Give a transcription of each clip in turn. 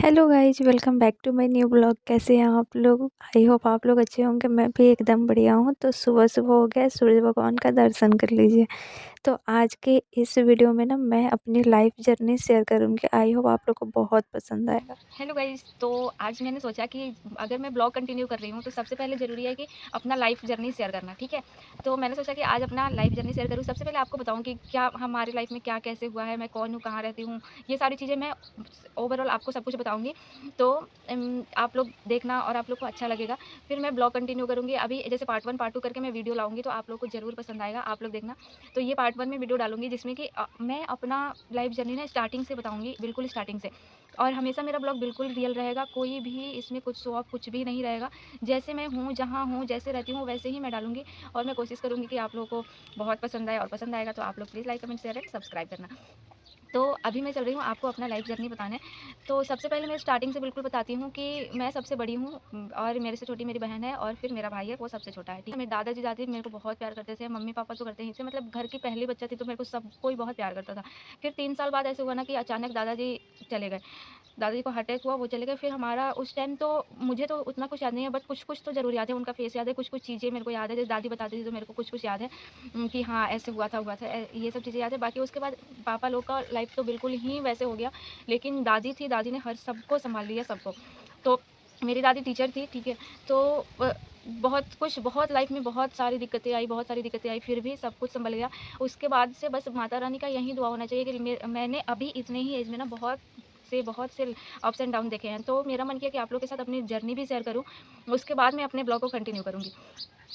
Hello guys, welcome back to my new blog. कैसे हैं आप लोग? आई होप आप लोग अच्छे होंगे। मैं भी एकदम बढ़िया हूँ। तो सुबह सुबह हो गया, सूरज भगवान का दर्शन कर लीजिए। तो आज के इस वीडियो में ना मैं अपनी लाइफ जर्नी शेयर करूँगी। आई होप आप लोग को बहुत पसंद आएगा। Hello guys. तो आज मैंने सोचा कि अगर मैं ब्लॉग कंटिन्यू कर रही हूँ तो सबसे पहले ज़रूरी है कि अपना लाइफ जर्नी शेयर करना, ठीक है। तो मैंने सोचा कि आज अपना लाइफ जर्नी शेयर करूँ। सबसे पहले आपको बताऊँ कि क्या हमारी लाइफ में क्या कैसे हुआ है, मैं कौन हूँ, कहाँ रहती हूँ, ये सारी चीज़ें मैं ओवरऑल आपको सब कुछ बताऊँगी। तो आप लोग देखना और आप लोग को अच्छा लगेगा। फिर मैं ब्लॉग कंटिन्यू करूँगी। अभी जैसे पार्ट 1 पार्ट 2 करके मैं वीडियो लाऊँगी तो आप लोग को ज़रूर पसंद आएगा, आप लोग देखना। तो ये पार्ट 1 में वीडियो डालूँगी जिसमें कि मैं अपना लाइफ जर्नी ना स्टार्टिंग से बताऊँगी, बिल्कुल स्टार्टिंग से। और हमेशा मेरा ब्लॉग बिल्कुल रियल रहेगा, कोई भी इसमें कुछ शो ऑफ कुछ भी नहीं रहेगा। जैसे मैं हूँ, जहाँ हूँ, जैसे रहती हूँ वैसे ही मैं डालूँगी। और मैं कोशिश करूँगी कि आप लोगों को बहुत पसंद आए, और पसंद आएगा तो आप लोग please like, comment, share and subscribe करना। तो अभी मैं चल रही हूँ आपको अपना लाइफ जर्नी बताने। तो सबसे पहले मैं स्टार्टिंग से बिल्कुल बताती हूँ कि मैं सबसे बड़ी हूँ, और मेरे से छोटी मेरी बहन है, और फिर मेरा भाई है, वो सबसे छोटा है, ठीक है। मेरे दादाजी दादी मेरे को बहुत प्यार करते थे, मम्मी पापा तो करते ही थे, मतलब घर की पहली बच्चा थी तो मेरे को सब कोई बहुत प्यार करता था। फिर 3 साल बाद ऐसे हुआ ना कि अचानक दादाजी चले गए। दादाजी को हार्ट अटैक हुआ, वो चले गए। फिर हमारा उस टाइम तो मुझे तो उतना कुछ याद नहीं है, बट कुछ-कुछ तो ज़रूर याद है, उनका फेस याद है, कुछ-कुछ चीज़ें मेरे को याद है। जैसे दादी बताती थी तो मेरे को कुछ-कुछ याद है, कि हाँ, ऐसे हुआ था, ये सब चीज़ें याद है। बाकी उसके बाद पापा लोग का लाइफ़ तो बिल्कुल ही वैसे हो गया, लेकिन दादी थी, दादी ने हर सबको सँभाल लिया, सबको। तो मेरी दादी टीचर थी, ठीक है। तो बहुत कुछ, बहुत लाइफ़ में बहुत सारी दिक्कतें आई, फिर भी सब कुछ सँभल गया। उसके बाद से बस माता रानी का यही दुआ होना चाहिए कि मैंने अभी इतने ही एज में ना बहुत से अप्स एंड डाउन देखे हैं। तो मेरा मन किया कि आप लोग के साथ अपनी जर्नी भी शेयर करूँ, उसके बाद मैं अपने ब्लॉग को कंटिन्यू करूँगी।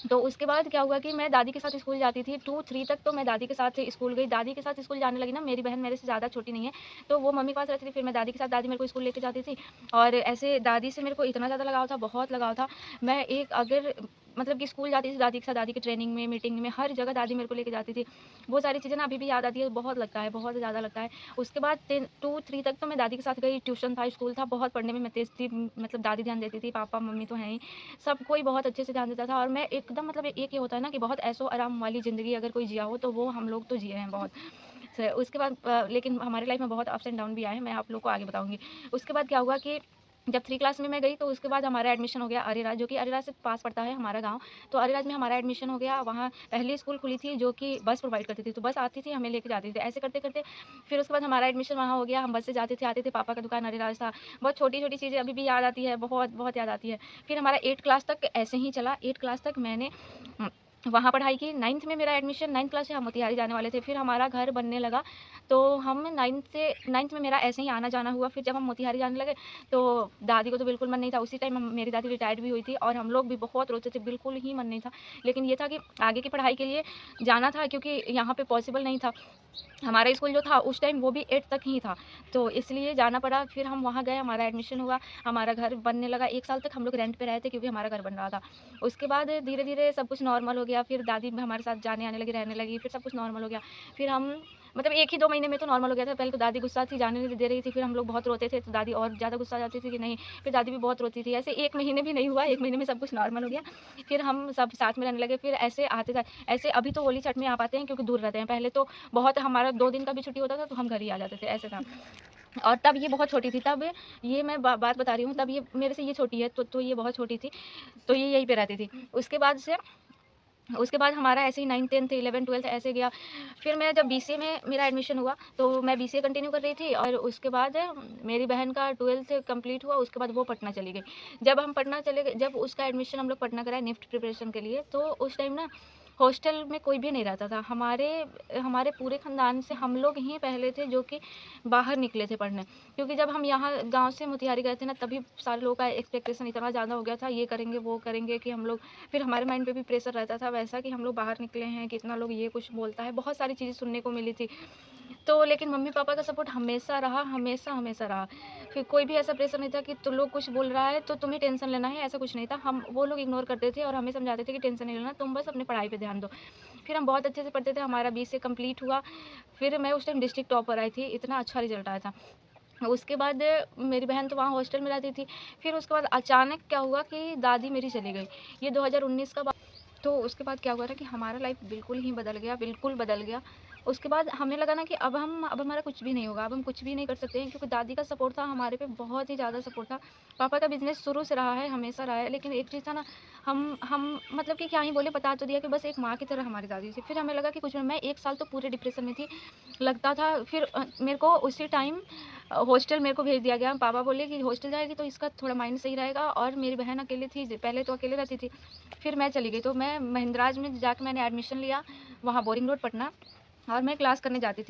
तो उसके बाद क्या हुआ कि मैं दादी के साथ स्कूल जाती थी, 2-3 तक तो मैं दादी के साथ स्कूल गई। दादी के साथ स्कूल जाने लगी ना, मेरी बहन मेरे से ज़्यादा छोटी नहीं है, तो वो मम्मी के पास रहती थी, फिर मैं दादी के साथ, दादी मेरे को स्कूल लेके जाती थी। और ऐसे दादी से मेरे को इतना ज़्यादा लगाव था, बहुत लगाव था। मैं एक अगर मतलब कि स्कूल जाती थी दादी के साथ, दादी की ट्रेनिंग में, मीटिंग में, हर जगह दादी मेरे को लेके जाती थी। वो सारी चीज़ें ना अभी भी याद आती है, बहुत लगता है, बहुत ज़्यादा लगता है। उसके बाद 2-3 तक तो मैं दादी के साथ गई, ट्यूशन था, स्कूल था, बहुत पढ़ने में मैं तेज़ थी, मतलब दादी ध्यान देती थी, पापा मम्मी तो हैं ही, सब कोई बहुत अच्छे से ध्यान देता था। और मैं एकदम, मतलब एक ये होता है ना कि बहुत ऐशो-आराम वाली ज़िंदगी अगर कोई जिया हो तो वो हम लोग तो जिए हैं बहुत। उसके बाद लेकिन हमारे लाइफ में बहुत अप्स एंड डाउन भी आए हैं, मैं आप लोग को आगे बताऊँगी। उसके बाद क्या हुआ कि जब 3 क्लास में मैं गई तो उसके बाद हमारा एडमिशन हो गया अरेराज, जो कि अरेराज से पास पड़ता है हमारा गाँव। तो अरेराज में हमारा एडमिशन हो गया, वहाँ पहली स्कूल खुली थी जो कि बस प्रोवाइड करती थी, तो बस आती थी, हमें लेके जाती थी। ऐसे करते-करते फिर उसके बाद हमारा एडमिशन वहाँ हो गया, हम बस से जाते थे, आते थे, पापा का दुकान अरेराज था। बहुत छोटी-छोटी चीज़ें अभी भी याद आती है, बहुत याद आती है। फिर हमारा 8 क्लास तक ऐसे ही चला, 8 क्लास तक मैंने वहाँ पढ़ाई की। 9th में मेरा एडमिशन, 9th क्लास से हम मोतिहारी जाने वाले थे, फिर हमारा घर बनने लगा, तो हम 9th में मेरा ऐसे ही आना-जाना हुआ। फिर जब हम मोतिहारी जाने लगे, तो दादी को तो बिल्कुल मन नहीं था, उसी टाइम मेरी दादी रिटायर्ड भी हुई थी, और हम लोग भी बहुत रोते थे, बिल्कुल ही मन नहीं था। लेकिन ये था कि आगे की पढ़ाई के लिए जाना था, क्योंकि यहाँ पे पॉसिबल नहीं था। हमारा स्कूल जो था उस टाइम वो भी 8 तक ही था, तो इसलिए जाना पड़ा। फिर हम वहाँ गए, हमारा एडमिशन हुआ, हमारा घर बनने लगा। 1 साल तक हम लोग रेंट पे रहे थे क्योंकि हमारा घर बन रहा था। उसके बाद धीरे-धीरे सब कुछ नॉर्मल हो गया, फिर दादी भी हमारे साथ जाने-आने लगी, रहने लगी, फिर सब कुछ नॉर्मल हो गया। फिर हम मतलब 1 ही 2 महीने में तो नॉर्मल हो गया था। पहले तो दादी गुस्सा थी, जाने नहीं दे रही थी, फिर हम लोग बहुत रोते थे, तो दादी और ज़्यादा गुस्सा आ जाती थी कि नहीं, फिर दादी भी बहुत रोती थी। ऐसे 1 महीने भी नहीं हुआ, 1 महीने में सब कुछ नॉर्मल हो गया। फिर हम सब साथ में रहने लगे, फिर ऐसे आते थ ऐसे अभी तो होली छठ में आ पाते हैं क्योंकि दूर रहते हैं। पहले तो बहुत, हमारा 2 दिन का भी छुट्टी होता था तो हम घर ही आ जाते थे, ऐसे था। और तब ये बहुत छोटी थी, तब ये मैं बात बता रही हूँ, तब ये मेरे से ये छोटी है, तो ये बहुत छोटी थी, तो ये यहीं पे रहती थी। उसके बाद हमारा ऐसे ही 9th 10th 11th 12th ऐसे गया। फिर मैं जब बीसीए में मेरा एडमिशन हुआ, तो मैं बीसीए कंटिन्यू कर रही थी, और उसके बाद मेरी बहन का 12th कंप्लीट हुआ, उसके बाद वो पटना चली गई। जब हम पटना चले गए, जब उसका एडमिशन हम लोग पटना कराए निफ्ट प्रिपरेशन के लिए, तो उस टाइम ना हॉस्टल में कोई भी नहीं रहता था। हमारे हमारे पूरे ख़ानदान से हम लोग ही पहले थे जो कि बाहर निकले थे पढ़ने। क्योंकि जब हम यहाँ गाँव से मोतिहारी गए थे ना, तभी सारे लोगों का एक्सपेक्टेशन इतना ज़्यादा हो गया था, ये करेंगे, वो करेंगे, कि हम लोग, फिर हमारे माइंड पे भी प्रेशर रहता था वैसा कि हम लोग बाहर निकले हैं, कितना लोग ये कुछ बोलता है, बहुत सारी चीज़ें सुनने को मिली थी। तो लेकिन मम्मी-पापा का सपोर्ट हमेशा रहा, हमेशा रहा। फिर कोई भी ऐसा प्रेशर नहीं था कि तो लोग कुछ बोल रहा है तो तुम्हें टेंशन लेना है, ऐसा कुछ नहीं था। हम वो लोग इग्नोर करते थे और हमें समझाते थे कि टेंशन नहीं लेना, तुम बस अपनी पढ़ाई पे ध्यान दो। फिर हम बहुत अच्छे से पढ़ते थे, हमारा बीसीए कंप्लीट हुआ। फिर मैं उस टाइम डिस्ट्रिक्ट टॉपर आई थी, इतना अच्छा रिज़ल्ट आया था। उसके बाद मेरी बहन तो वहाँ हॉस्टल में रहती थी। फिर उसके बाद अचानक क्या हुआ कि दादी मेरी चली गई। ये 2019 का बा तो उसके बाद क्या हुआ था कि हमारा लाइफ़ बिल्कुल ही बदल गया, बिल्कुल बदल गया। उसके बाद हमें लगा ना कि अब हमारा कुछ भी नहीं होगा, अब हम कुछ भी नहीं कर सकते हैं, क्योंकि दादी का सपोर्ट था हमारे पे, बहुत ही ज़्यादा सपोर्ट था। पापा का बिज़नेस शुरू से रहा है, हमेशा रहा है, लेकिन एक चीज़ था ना, हम मतलब कि क्या ही बोले, बता तो दिया कि बस एक माँ की तरह हमारी दादी थी। फिर हमें लगा कि कुछ नहीं, मैं 1 साल तो पूरे डिप्रेशन में थी, लगता था। फिर मेरे को उसी टाइम हॉस्टल मेरे को भेज दिया गया। पापा बोले कि हॉस्टल जाएगी तो इसका थोड़ा माइंड सही रहेगा, और मेरी बहन अकेली थी, पहले तो अकेले रहती थी, फिर मैं चली गई। तो मैं महिंद्राज में जाके मैंने एडमिशन लिया, वहाँ बोरिंग रोड पटना। और मैं क्लास करने जाती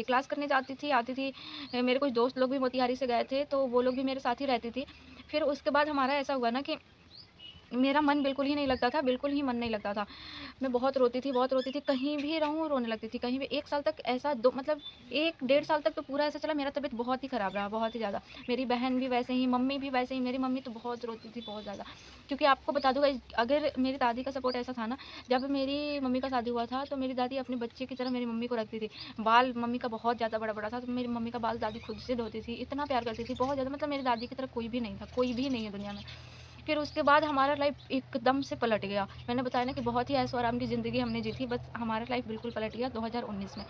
थी, आती थी। मेरे कुछ दोस्त लोग भी मोतिहारी से गए थे, तो वो लोग भी मेरे साथ ही रहती थी। फिर उसके बाद हमारा ऐसा हुआ ना कि मेरा मन बिल्कुल ही नहीं लगता था, बिल्कुल ही मन नहीं लगता था। मैं बहुत रोती थी, कहीं भी रहूँ रोने लगती थी, कहीं भी। 1 साल तक ऐसा, 2 मतलब 1 डेढ़ साल तक तो पूरा ऐसा चला, मेरा तबीयत बहुत ही ख़राब रहा, बहुत ही ज़्यादा। मेरी बहन भी वैसे ही, मम्मी भी वैसे ही। मेरी मम्मी तो बहुत रोती थी, बहुत ज़्यादा। क्योंकि आपको बता दूँ गाइज़, अगर मेरी दादी का सपोर्ट ऐसा था ना, जब मेरी मम्मी का शादी हुआ था, तो मेरी दादी अपने बच्चे की तरह मेरी मम्मी को रखती थी। बाल मम्मी का बहुत ज़्यादा बड़ा-बड़ा था, तो मेरी मम्मी का बाल दादी खुद से धोती थी, इतना प्यार करती थी, बहुत ज़्यादा। मतलब मेरी दादी की तरह कोई भी नहीं था, कोई भी नहीं है दुनिया में। फिर उसके बाद हमारा लाइफ एकदम से पलट गया। मैंने बताया ना कि बहुत ही ऐशो-आराम की ज़िंदगी हमने जी थी, बस हमारा लाइफ बिल्कुल पलट गया 2019 में।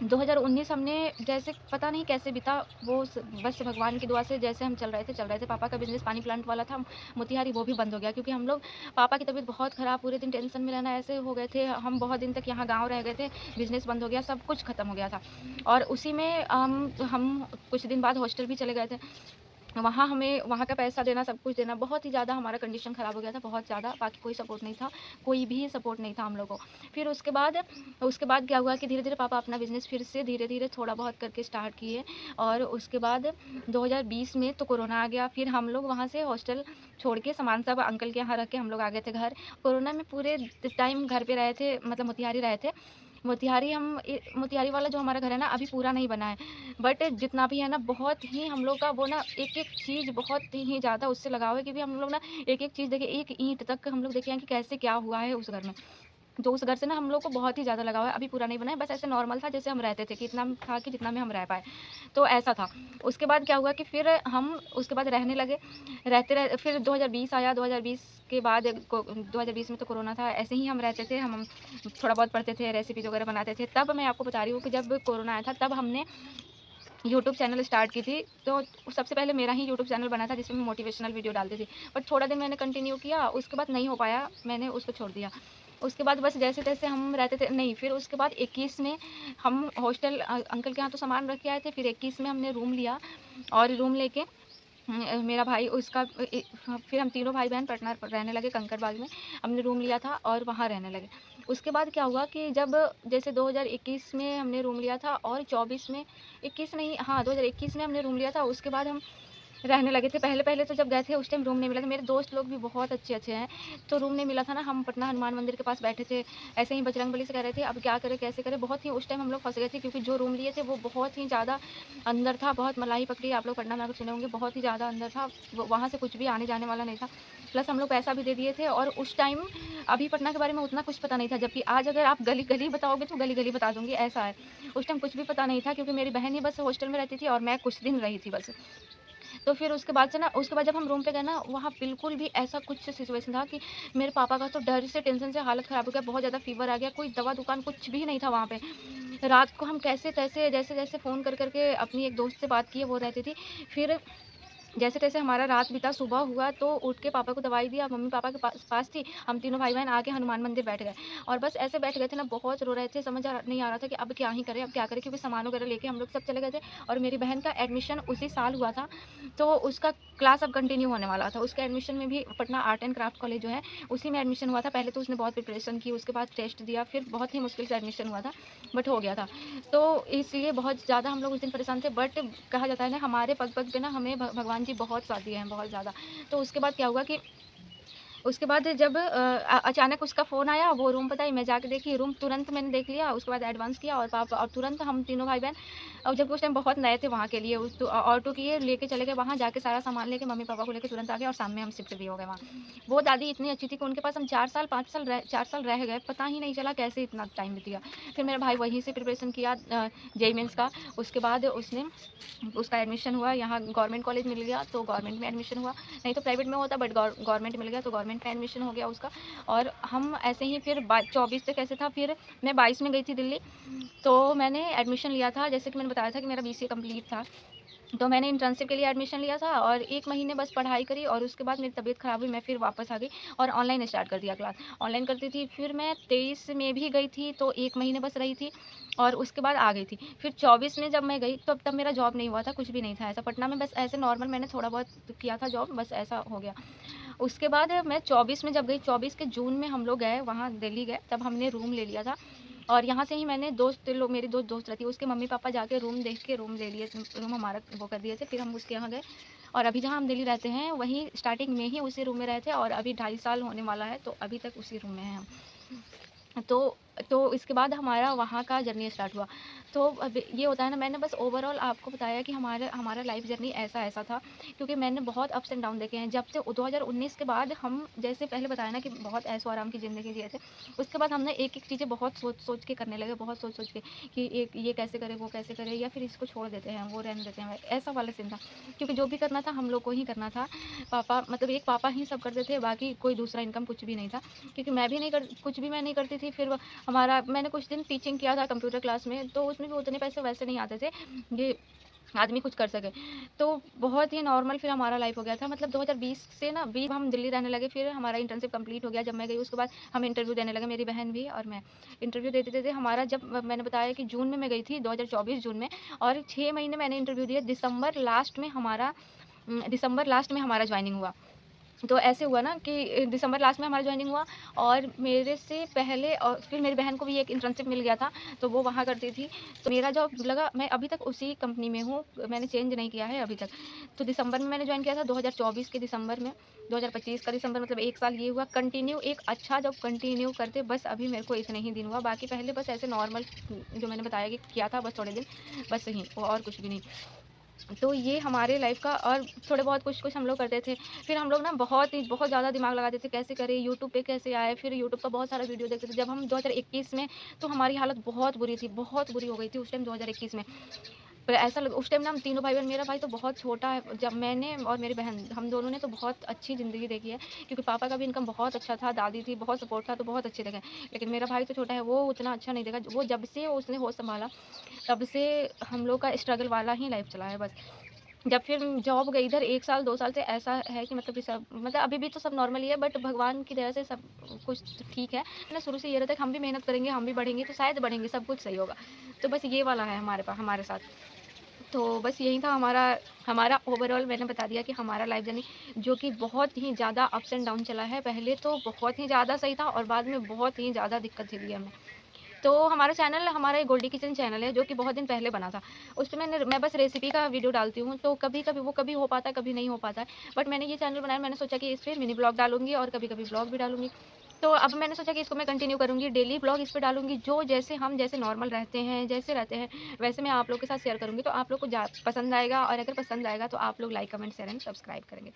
2019 हमने जैसे पता नहीं कैसे बीता, वो बस भगवान की दुआ से जैसे हम चल रहे थे। पापा का बिज़नेस पानी प्लांट वाला था मोतिहारी, वो भी बंद हो गया, क्योंकि हम लोग, पापा की तबीयत बहुत ख़राब, पूरे दिन टेंशन में रहना, ऐसे हो गए थे। हम बहुत दिन तक यहाँ गाँव रह गए थे, बिज़नेस बंद हो गया, सब कुछ ख़त्म हो गया था। और उसी में हम कुछ दिन बाद हॉस्टल भी चले गए थे। वहाँ हमें, वहाँ का पैसा देना, सब कुछ देना, बहुत ही ज़्यादा हमारा कंडीशन ख़राब हो गया था, बहुत ज़्यादा। बाकी कोई सपोर्ट नहीं था, कोई भी सपोर्ट नहीं था हम लोगों को। फिर उसके बाद क्या हुआ कि धीरे-धीरे पापा अपना बिज़नेस फिर से धीरे-धीरे थोड़ा बहुत करके स्टार्ट किए, और उसके बाद 2020 में तो कोरोना आ गया। फिर हम लोग वहाँ से हॉस्टल छोड़ के सामान सब अंकल के यहाँ रख के हम लोग आ गए थे घर। कोरोना में पूरे टाइम घर पे रहे थे, मतलब मोतिहारी रहे थे। मोतिहारी वाला जो हमारा घर है ना, अभी पूरा नहीं बना है। बट जितना भी है ना, बहुत ही हम लोग का वो ना, एक-एक चीज़ बहुत ही ज़्यादा उससे लगाव है, क्योंकि हम लोग ना एक-एक चीज़ देखिए, एक ईंट तक हम लोग देखे हैं कि कैसे क्या हुआ है उस घर में। तो उस घर से ना हम लोग को बहुत ही ज़्यादा लगाव है। अभी पूरा नहीं बना है, बस ऐसे नॉर्मल था जैसे हम रहते थे, कि इतना था कि जितना में हम रह पाएँ, तो ऐसा था। उसके बाद क्या हुआ कि फिर हम उसके बाद रहने लगे। फिर 2020 आया, 2020 के बाद 2020 में तो कोरोना था, ऐसे ही हम रहते थे। हम थोड़ा बहुत पढ़ते थे, रेसिपीज़ वगैरह बनाते थे। तब मैं आपको बता रही हूँ कि जब कोरोना आया था, तब हमने यूट्यूब चैनल स्टार्ट की थी। तो सबसे पहले मेरा ही यूट्यूब चैनल बना था, जिसमें मैं मोटिवेशनल वीडियो डालती थी। बट थोड़ा दिन मैंने कंटिन्यू किया, उसके बाद नहीं हो पाया, मैंने उसको छोड़ दिया। उसके बाद बस जैसे-तैसे हम रहते थे, नहीं, फिर उसके बाद 21 में हम हॉस्टल, अंकल के यहाँ तो सामान रख के आए थे। फिर 21 में हमने रूम लिया, और रूम लेके मेरा भाई, उसका फिर हम तीनों भाई-बहन पटना रहने लगे, कंकड़बाग में। हमने रूम लिया था और वहाँ रहने लगे। उसके बाद क्या हुआ कि जब जैसे 2021 में हमने रूम लिया था, और 24 में, 21 नहीं, हाँ, 2021 में हमने रूम लिया था। उसके बाद हम रहने लगे थे। पहले-पहले तो जब गए थे, उस टाइम रूम नहीं मिला था। मेरे दोस्त लोग भी बहुत अच्छे-अच्छे हैं, तो रूम नहीं मिला था ना। हम पटना हनुमान मंदिर के पास बैठे थे, ऐसे ही बजरंगबली से कह रहे थे अब क्या करें, कैसे करें। बहुत ही उस टाइम हम लोग फँस गए थे, क्योंकि जो रूम लिए थे वो बहुत ही ज़्यादा अंदर था, बहुत मलाई पकड़ी, आप लोग पटना में अगर सुने होंगे, बहुत ही ज़्यादा अंदर था। वहाँ से कुछ भी आने-जाने वाला नहीं था। प्लस हम लोग पैसा भी दे दिए थे, और उस टाइम अभी पटना के बारे में उतना कुछ पता नहीं था, जबकि आज अगर आप गली-गली बताओगे तो गली-गली बता दूँगी, ऐसा है। उस टाइम कुछ भी पता नहीं था, क्योंकि मेरी बहन ही बस हॉस्टल में रहती थी, और मैं कुछ दिन रही थी बस। तो फिर उसके बाद से ना, उसके बाद जब हम रूम पे गए ना, वहाँ बिल्कुल भी ऐसा कुछ सिचुएशन था कि मेरे पापा का तो डर से, टेंशन से हालत ख़राब हो गया, बहुत ज़्यादा फ़ीवर आ गया, कोई दवा दुकान कुछ भी नहीं था वहाँ पे। रात को हम कैसे-तैसे, जैसे-जैसे फ़ोन कर के अपनी एक दोस्त से बात की है, वो रहती थी। फिर जैसे-तैसे हमारा रात बीता, सुबह हुआ तो उठ के पापा को दवाई दिया, मम्मी पापा के पास थी, हम तीनों भाई-बहन आके हनुमान मंदिर बैठ गए, और बस ऐसे बैठ गए थे ना, बहुत रो रहे थे, समझ नहीं आ रहा था कि अब क्या ही करें, अब क्या करें, क्योंकि सामान वगैरह लेके हम लोग सब चले गए थे। और मेरी बहन का एडमिशन उसी साल हुआ था, तो उसका क्लास अब कंटिन्यू होने वाला था। उसका एडमिशन में भी Patna art and craft college जो है, उसी में एडमिशन हुआ था। पहले तो उसने बहुत प्रिपरेशन की, उसके बाद टेस्ट दिया, फिर बहुत ही मुश्किल से एडमिशन हुआ था, बट हो गया था। तो इसलिए बहुत ज़्यादा हम लोग उस दिन परेशान थे, बट कहा जाता है ना, हमारे पग-पग पे ना हमें भगवान जी बहुत साथ दिए हैं, बहुत ज़्यादा। तो उसके बाद क्या हुआ कि उसके बाद जब अचानक उसका फ़ोन आया, वो रूम बताई, मैं जाके देखी, रूम तुरंत मैंने देख लिया, उसके बाद एडवांस किया, और पापा, और तुरंत हम तीनों भाई-बहन, और जबकि उस टाइम बहुत नए थे वहाँ के लिए, उस तो ऑटो किए, लेके चले गए वहाँ, जाके सारा सामान लेके मम्मी-पापा को लेके तुरंत आ गए, और शाम में हम शिफ्ट भी हो गए वहाँ। वो दादी इतनी अच्छी थी कि उनके पास हम 4 साल, 5 साल 4 साल रह गए, पता ही नहीं चला कैसे इतना टाइम बीत गया। फिर मेरा भाई वहीं से प्रिपरेशन किया जेईई मेन्स का, उसके बाद उसका एडमिशन हुआ, यहाँ गवर्नमेंट कॉलेज मिल गया, तो गवर्नमेंट में एडमिशन हुआ, नहीं तो प्राइवेट में होता, बट गवर्नमेंट मिल गया, तो गवर्नमेंट गवर्नमेंट में एडमिशन हो गया उसका। और हम ऐसे ही फिर 24 तक ऐसे था, फिर मैं 22 में गई थी दिल्ली। तो मैंने एडमिशन लिया था, जैसे कि मैंने बताया था कि मेरा बीसीए कंप्लीट था। तो मैंने इंटर्नशिप के लिए एडमिशन लिया था और 1 महीने बस पढ़ाई करी और उसके बाद मेरी तबीयत ख़राब हुई, मैं फिर वापस आ गई और ऑनलाइन स्टार्ट कर दिया क्लास। ऑनलाइन करती थी, फिर मैं 23 में भी गई थी, तो 1 महीने बस रही थी और उसके बाद आ गई थी। फिर 24 में जब मैं गई, तब मेरा जॉब नहीं हुआ था, कुछ भी नहीं था ऐसा पटना में, बस ऐसे नॉर्मल मैंने थोड़ा बहुत किया था जॉब, बस ऐसा हो गया। उसके बाद मैं 24 में जब गई, 24 के जून में हम लोग गए वहाँ दिल्ली गए, तब हमने रूम ले लिया था। और यहाँ से ही मैंने दोस्त लोग, मेरी 2 दोस्त रहती है, उसके मम्मी-पापा जाके रूम देख के रूम ले लिए, रूम हमारा वो कर दिए थे, फिर हम उसके यहाँ गए। और अभी जहाँ हम दिल्ली रहते हैं, वहीं स्टार्टिंग में ही उसी रूम में रहे थे और अभी 2.5 साल होने वाला है, तो अभी तक उसी रूम में हैं हम। तो इसके बाद हमारा वहाँ का जर्नी स्टार्ट हुआ। तो अब ये होता है ना, मैंने बस ओवरऑल आपको बताया कि हमारा लाइफ़ जर्नी ऐसा-ऐसा था, क्योंकि मैंने बहुत अप्स एंड डाउन देखे हैं। जब से 2019 के बाद हम, जैसे पहले बताया ना कि बहुत ऐशो-आराम की ज़िंदगी जिए थे, उसके बाद हमने एक-एक चीज़ें बहुत सोच-सोच के करने लगे, बहुत सोच-सोच के कि ये कैसे करें, वो कैसे करें, या फिर इसको छोड़ देते हैं, वो रहने देते हैं, ऐसा वाला सीन था। क्योंकि जो भी करना था हम लोग को ही करना था। पापा मतलब एक पापा ही सब करते थे, बाकी कोई दूसरा इनकम कुछ भी नहीं था। क्योंकि मैं भी नहीं कर कुछ भी मैं नहीं करती थी। फिर हमारा मैंने कुछ दिन टीचिंग किया था कंप्यूटर क्लास में, तो उसमें भी उतने पैसे वैसे नहीं आते थे, ये आदमी कुछ कर सके। तो बहुत ही नॉर्मल फिर हमारा लाइफ हो गया था, मतलब 2020 से ना 20 हम दिल्ली रहने लगे, फिर हमारा इंटर्नशिप कंप्लीट हो गया जब मैं गई, उसके बाद हम इंटरव्यू देने लगे, मेरी बहन भी और मैं। इंटरव्यू देते-देते हमारा, जब मैंने बताया कि जून में मैं गई थी, 2024 जून में, और 6 महीने मैंने इंटरव्यू दिए, दिसंबर लास्ट में हमारा जॉइनिंग हुआ। तो ऐसे हुआ ना कि दिसंबर लास्ट में हमारा जॉइनिंग हुआ और मेरे से पहले, और फिर मेरी बहन को भी एक इंटर्नशिप मिल गया था, तो वो वहाँ करती थी। तो मेरा जॉब लगा, मैं अभी तक उसी कंपनी में हूँ, मैंने चेंज नहीं किया है अभी तक। तो दिसंबर में मैंने जॉइन किया था, 2024 के दिसंबर में, 2025 का दिसंबर, मतलब 1 साल ये हुआ कंटिन्यू, एक अच्छा जॉब कंटिन्यू करते, बस अभी मेरे को इतने ही दिन हुआ, बाकी पहले बस ऐसे नॉर्मल जो मैंने बताया कि किया था बस थोड़े दिन, बस यही और कुछ भी नहीं। तो ये हमारे लाइफ का, और थोड़े बहुत कुछ-कुछ हम लोग करते थे। फिर हम लोग ना बहुत ज़्यादा दिमाग लगाते थे, कैसे करें, यूट्यूब पे कैसे आए, फिर यूट्यूब का बहुत सारा वीडियो देखते थे। जब हम 2021 में, तो हमारी हालत बहुत बुरी थी, बहुत बुरी हो गई थी उस टाइम 2021 में। पर ऐसा लग उस टाइम ना, हम तीनों भाई-बहन, मेरा भाई तो बहुत छोटा है, जब मैंने और मेरी बहन, हम दोनों ने तो बहुत अच्छी ज़िंदगी देखी है, क्योंकि पापा का भी इनकम बहुत अच्छा था, दादी थी, बहुत सपोर्ट था, तो बहुत अच्छे देखे। लेकिन मेरा भाई तो छोटा है, वो उतना अच्छा नहीं देखा। वो जब से उसने होश सँभाला, तब से हम लोग का स्ट्रगल वाला ही लाइफ चला है बस। जब फिर जॉब गई इधर 1 साल 2 साल से, ऐसा है कि मतलब कि सब, मतलब अभी भी तो सब नॉर्मल ही है, बट भगवान की दया से सब कुछ ठीक है। ना शुरू से ये रहता है कि हम भी मेहनत करेंगे, हम भी बढ़ेंगे, तो शायद बढ़ेंगे, सब कुछ सही होगा। तो बस ये वाला है हमारे साथ। तो बस यही था हमारा हमारा ओवरऑल, मैंने बता दिया कि हमारा लाइफ जर्नी, जो कि बहुत ही ज़्यादा अप्स एंड डाउन चला है। पहले तो बहुत ही ज़्यादा सही था और बाद में बहुत ही ज़्यादा दिक्कत झेली हमने। तो हमारा चैनल, हमारा एक गोल्डी किचन चैनल है, जो कि बहुत दिन पहले बना था। उस पे मैं बस रेसिपी का वीडियो डालती हूँ, तो कभी-कभी वो कभी हो पाता है, कभी नहीं हो पाता है। बट मैंने ये चैनल बनाया, मैंने सोचा कि इस पे मिनी ब्लॉग डालूँगी और कभी-कभी ब्लॉग भी डालूँगी। तो अब मैंने सोचा कि इसको मैं कंटिन्यू करूँगी, डेली ब्लॉग इस पे डालूँगी, जो जैसे नॉर्मल रहते हैं, जैसे रहते हैं, वैसे मैं आप लोग के साथ शेयर करूँगी। तो आप लोग को पसंद आएगा, और अगर पसंद आएगा तो आप लोग like, comment, share and subscribe करेंगे।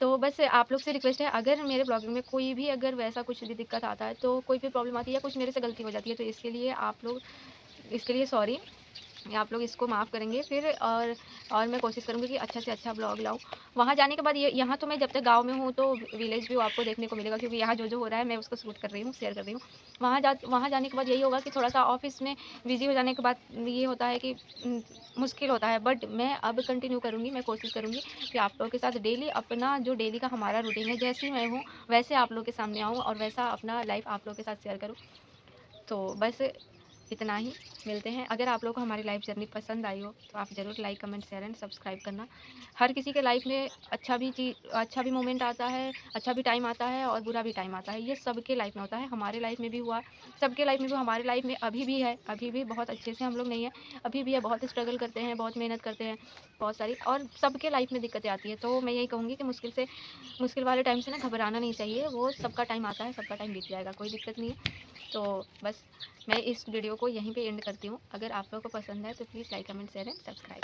तो बस आप लोग से रिक्वेस्ट है, अगर मेरे ब्लॉगिंग में कोई भी अगर वैसा कुछ भी दिक्कत आता है, तो कोई भी प्रॉब्लम आती है या कुछ मेरे से गलती हो जाती है, तो इसके लिए सॉरी। आप लोग इसको माफ़ करेंगे फिर। और मैं कोशिश करूँगी कि अच्छा से अच्छा ब्लॉग लाऊँ। वहाँ जाने के बाद, ये यहाँ तो मैं जब तक गाँव में हूँ, तो विलेज व्यू आपको देखने को मिलेगा, क्योंकि यहाँ जो हो रहा है मैं उसको शूट कर रही हूँ, शेयर कर रही हूँ। वहाँ जाने के बाद यही होगा कि थोड़ा-सा ऑफ़िस में बिज़ी हो जाने के बाद ये होता है कि मुश्किल होता है, बट मैं अब कंटिन्यू करूँगी, मैं कोशिश करूँगी कि आप लोगों के साथ डेली अपना, जो डेली का हमारा रूटीन है, जैसी मैं हूँ वैसे आप लोग के सामने आऊँ और वैसा अपना लाइफ़ आप लोग के साथ शेयर करूँ। तो बस इतना ही, मिलते हैं। अगर आप लोगों को हमारी लाइफ जर्नी पसंद आई हो, तो आप ज़रूर like, comment, share and subscribe करना। हर किसी के लाइफ में अच्छा भी मोमेंट आता है, अच्छा भी टाइम आता है और बुरा भी टाइम आता है। ये सबके लाइफ में होता है, हमारे लाइफ में भी हुआ, सबके लाइफ में भी, हमारे लाइफ में अभी भी है, अभी भी बहुत अच्छे से हम लोग नहीं हैं, अभी भी है, बहुत स्ट्रगल करते हैं, बहुत मेहनत करते हैं, बहुत सारी, और सबके लाइफ में दिक्कतें आती हैं। तो मैं यही कहूँगी कि मुश्किल वाले टाइम से ना घबराना नहीं चाहिए, वो सबका टाइम आता है, सबका टाइम बीत जाएगा, कोई दिक्कत नहीं है। तो बस मैं इस वीडियो को यहीं पे एंड करती हूँ। अगर आप लोगों को पसंद है तो please like, comment, share and subscribe.